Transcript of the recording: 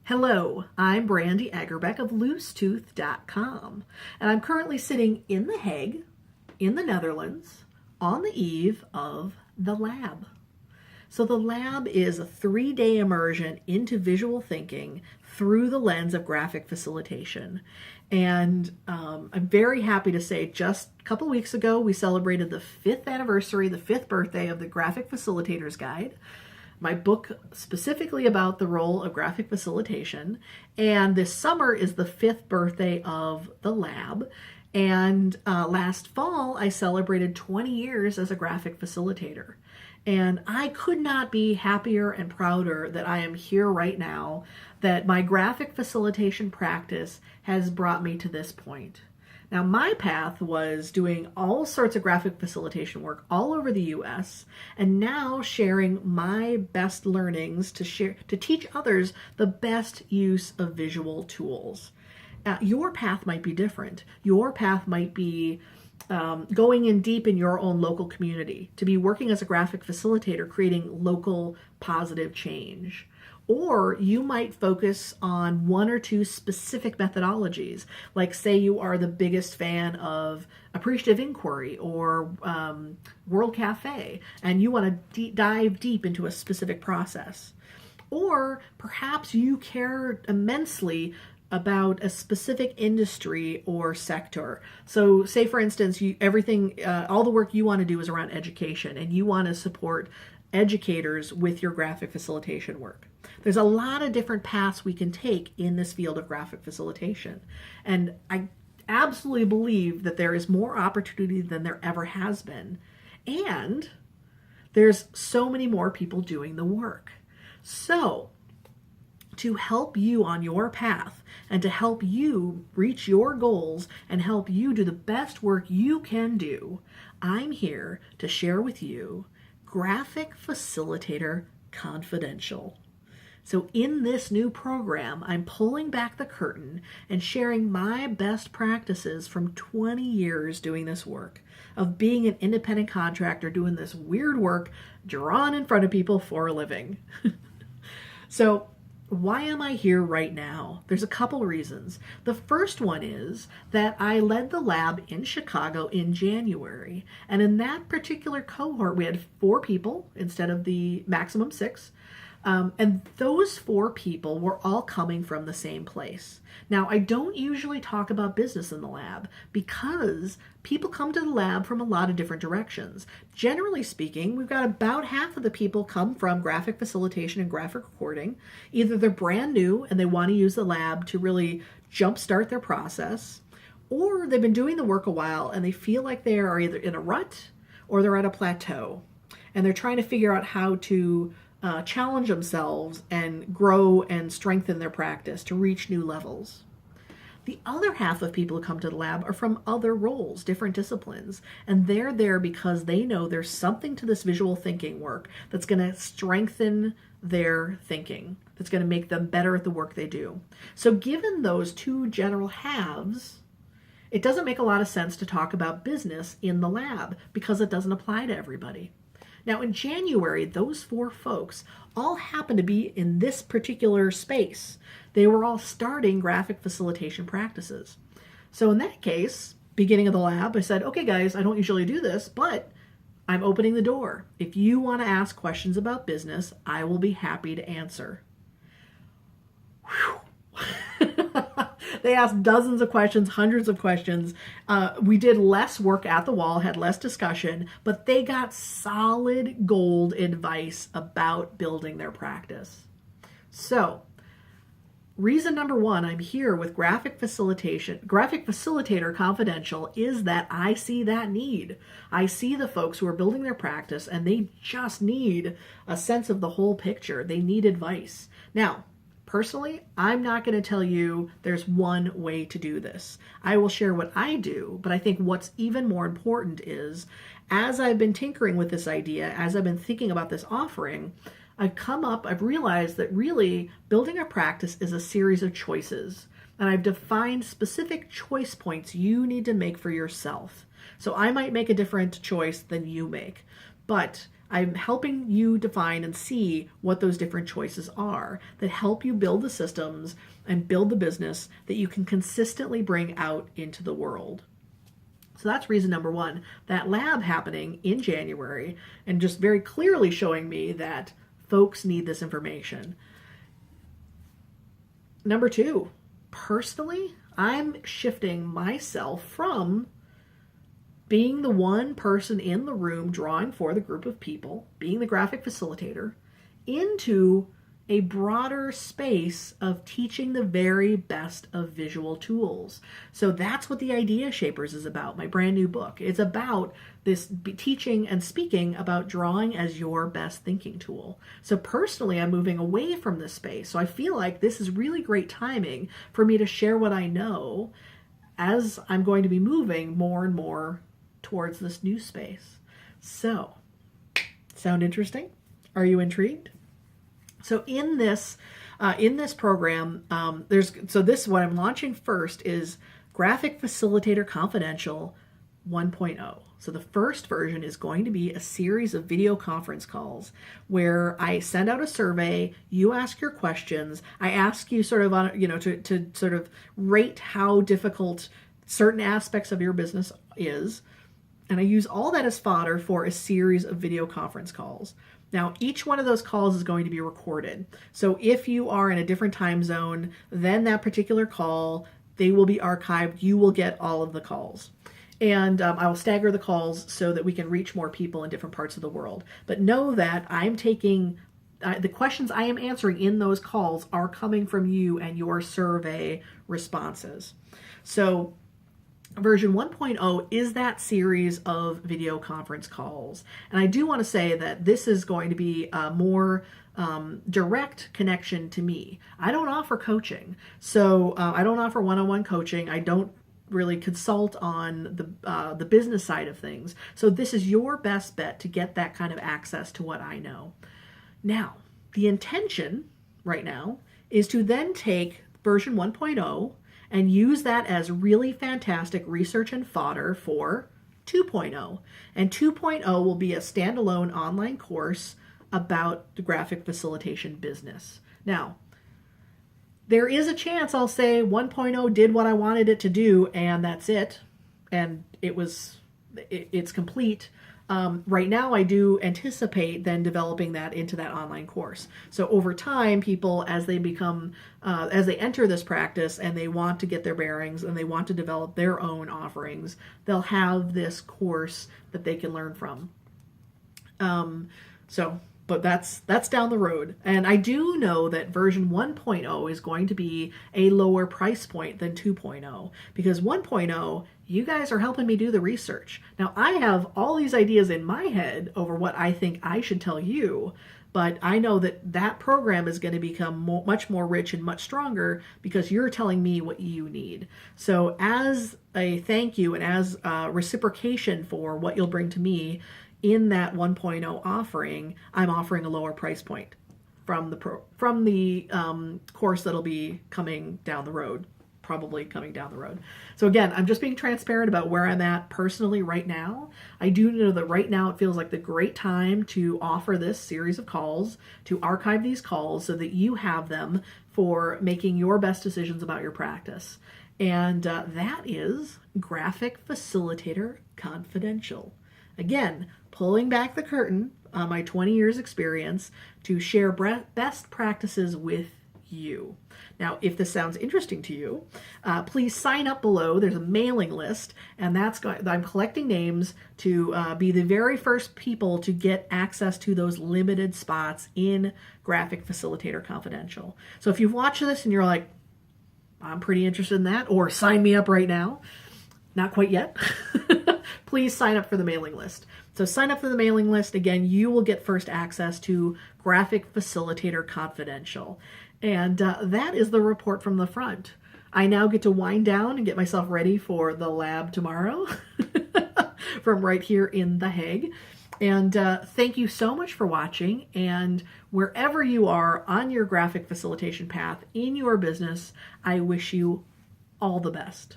Hello, I'm Brandy Agerbeck of loosetooth.com, and I'm currently sitting in The Hague, in the Netherlands, on the eve of the lab. So the lab is a 3-day immersion into visual thinking through the lens of graphic facilitation. And I'm very happy to say just a couple weeks ago, we celebrated the 5th anniversary, the 5th birthday of the Graphic Facilitator's Guide, my book specifically about the role of graphic facilitation. And this summer is the 5th birthday of the lab. And last fall, I celebrated 20 years as a graphic facilitator. And I could not be happier and prouder that I am here right now, that my graphic facilitation practice has brought me to this point. Now, my path was doing all sorts of graphic facilitation work all over the US, and now sharing my best learnings to teach others the best use of visual tools. Your path might be different. Your path might be going in deep in your own local community, to be working as a graphic facilitator, creating local positive change. Or you might focus on one or two specific methodologies, like say you are the biggest fan of appreciative inquiry or World Cafe, and you want to dive deep into a specific process. Or perhaps you care immensely about a specific industry or sector. So say, for instance, all the work you want to do is around education, and you want to support educators with your graphic facilitation work. There's a lot of different paths we can take in this field of graphic facilitation. And I absolutely believe that there is more opportunity than there ever has been. And there's so many more people doing the work. So to help you on your path and to help you reach your goals and help you do the best work you can do, I'm here to share with you Graphic Facilitator Confidential. So in this new program, I'm pulling back the curtain and sharing my best practices from 20 years doing this work, of being an independent contractor doing this weird work drawn in front of people for a living. So why am I here right now? There's a couple reasons. The first one is that I led the lab in Chicago in January. And in that particular cohort, we had 4 people instead of the maximum 6. And those 4 people were all coming from the same place. Now, I don't usually talk about business in the lab because people come to the lab from a lot of different directions. Generally speaking, we've got about half of the people come from graphic facilitation and graphic recording. Either they're brand new and they want to use the lab to really jumpstart their process, or they've been doing the work a while and they feel like they are either in a rut or they're at a plateau. And they're trying to figure out how to challenge themselves and grow and strengthen their practice to reach new levels. The other half of people who come to the lab are from other roles, different disciplines, and they're there because they know there's something to this visual thinking work that's going to strengthen their thinking, that's going to make them better at the work they do. So given those two general halves, it doesn't make a lot of sense to talk about business in the lab because it doesn't apply to everybody. Now, in January, those 4 folks all happened to be in this particular space. They were all starting graphic facilitation practices. So in that case, beginning of the lab, I said, okay, guys, I don't usually do this, but I'm opening the door. If you want to ask questions about business, I will be happy to answer. Whew. They asked dozens of questions, hundreds of questions. We did less work at the wall, had less discussion, but they got solid gold advice about building their practice. So, reason number 1, I'm here with Graphic Facilitator Confidential, is that I see that need. I see the folks who are building their practice and they just need a sense of the whole picture. They need advice. Now, personally, I'm not going to tell you there's one way to do this. I will share what I do, but I think what's even more important is, as I've been tinkering with this idea, as I've been thinking about this offering, I've realized that really building a practice is a series of choices. And I've defined specific choice points you need to make for yourself. So I might make a different choice than you make, but I'm helping you define and see what those different choices are that help you build the systems and build the business that you can consistently bring out into the world. So that's reason number one, that lab happening in January and just very clearly showing me that folks need this information. Number two, personally, I'm shifting myself from being the one person in the room drawing for the group of people, being the graphic facilitator, into a broader space of teaching the very best of visual tools. So that's what the Idea Shapers is about, my brand new book. It's about this teaching and speaking about drawing as your best thinking tool. So personally, I'm moving away from this space. So I feel like this is really great timing for me to share what I know as I'm going to be moving more and more towards this new space. So, sound interesting? Are you intrigued? So in this program, what I'm launching first is Graphic Facilitator Confidential 1.0. So the first version is going to be a series of video conference calls where I send out a survey, you ask your questions, I ask you sort of on, to sort of rate how difficult certain aspects of your business is, and I use all that as fodder for a series of video conference calls. Now, each one of those calls is going to be recorded. So if you are in a different time zone than that particular call, they will be archived. You will get all of the calls. And I will stagger the calls so that we can reach more people in different parts of the world. But know that I'm taking the questions I am answering in those calls are coming from you and your survey responses. So version 1.0 is that series of video conference calls. And I do want to say that this is going to be a more direct connection to me. I don't offer coaching. So I don't offer one-on-one coaching. I don't really consult on the business side of things. So this is your best bet to get that kind of access to what I know. Now, the intention right now is to then take version 1.0 and use that as really fantastic research and fodder for 2.0. And 2.0 will be a standalone online course about the graphic facilitation business. Now, there is a chance I'll say 1.0 did what I wanted it to do, and that's it. And it's complete. Right now, I do anticipate then developing that into that online course. So over time, people, as they enter this practice and they want to get their bearings and they want to develop their own offerings, they'll have this course that they can learn from. But that's down the road. And I do know that version 1.0 is going to be a lower price point than 2.0, because 1.0, you guys are helping me do the research. Now, I have all these ideas in my head over what I think I should tell you, but I know that program is going to become much more rich and much stronger because you're telling me what you need. So as a thank you and as reciprocation for what you'll bring to me, in that 1.0 offering, I'm offering a lower price point from the course that'll be coming down the road, probably coming down the road. So again, I'm just being transparent about where I'm at personally right now. I do know that right now it feels like the great time to offer this series of calls, to archive these calls so that you have them for making your best decisions about your practice. And that is Graphic Facilitator Confidential. Again, pulling back the curtain on my 20 years experience to share best practices with you. Now, if this sounds interesting to you, please sign up below. There's a mailing list, and I'm collecting names to be the very first people to get access to those limited spots in Graphic Facilitator Confidential. So if you've watched this and you're like, I'm pretty interested in that, or sign me up right now, not quite yet, please sign up for the mailing list. So sign up for the mailing list. Again, you will get first access to Graphic Facilitator Confidential. And that is the report from the front. I now get to wind down and get myself ready for the lab tomorrow from right here in The Hague. And thank you so much for watching. And wherever you are on your graphic facilitation path in your business, I wish you all the best.